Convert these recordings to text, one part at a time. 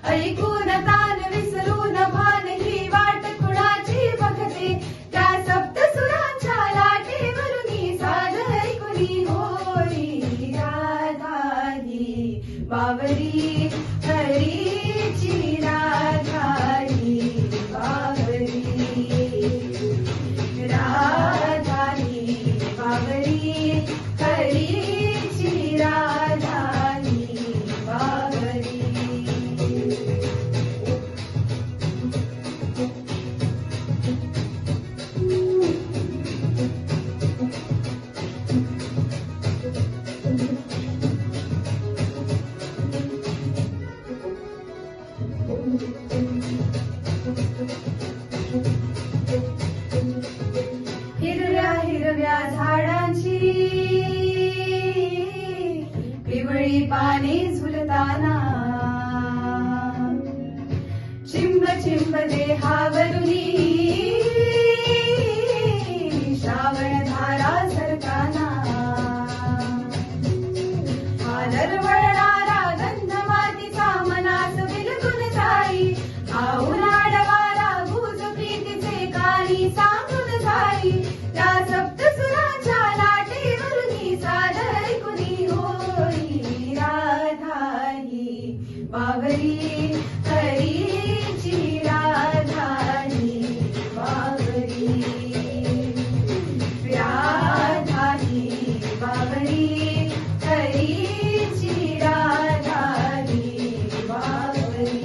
ऐकून तान विसरून भान ही वाट कुणाची बघते त्या सप्त सुरांच्या लाटेवरून साध ऐकुनी होई राधा ही बावरी हरीची राधा ही बावरी राधा ही बावरी हरीची राधा ही बावरी हिरव्या हिरव्या झाडांची पिवळी पाने झुलताना चिंब चिंब देहावरुनी श्रावण धारा सरताना हादरवळणारा गंध मातीचा मनास बिलकुल जाई हा उन्हाळा वारा गुज प्रीतीचे कानी सांगून जाई त्या सप्त सुरांच्या लाटेवरून साध ऐकुनी होई राधा ही बावरी हरीची राधा ही बावरी राधा ही बावरी हरीची राधा ही बावरी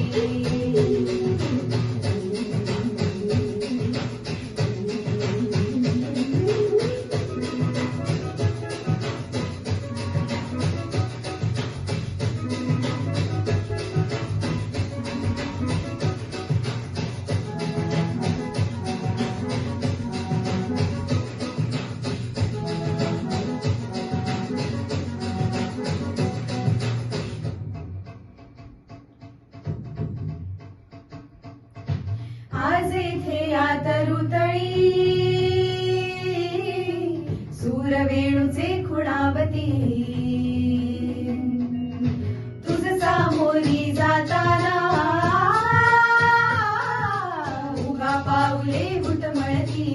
आज इथे या तरुतळी सूरवेणूचे खुणावती तुझ सामोरी जाताना उगा पाऊले घुटमळती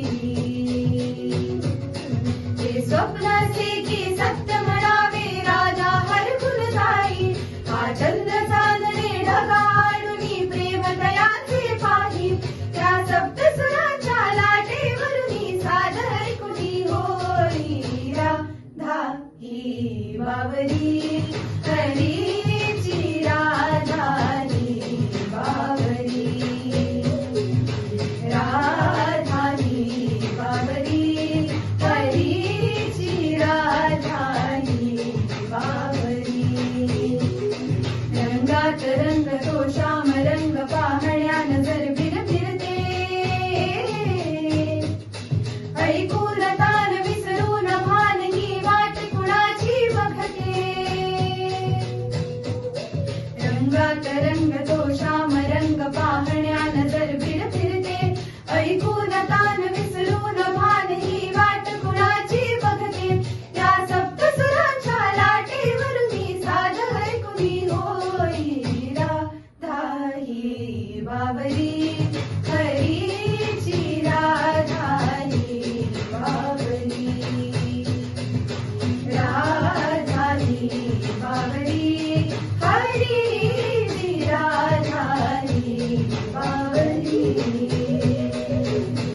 हे स्वप्नाचे की सत्य म्हणावे राजा हरखून जाई हा चंद्र चांदणे ढगाळूनी प्रेम दयाचे पाही त्या सप्त सुरांच्या लाटेवरून साध ऐकुनी होई राधा ही बावरी हरीची राधा ही बावरी राधा ही बावरी हरीची राधा ही बावरी रंगात रंग तो श्याम रंग पाहण्या नजर फिरते ऐकून तान विसरून भान ही वाट कुणाची बघते रंगात रंग तो श्याम रंग पाहण्या नजर फिरते ऐकून तान विसरून भान ही वाट कुणाची बघते त्या सप्त सुरांच्या लाटेवरून साध ऐकुनी होई राधा ही बावरी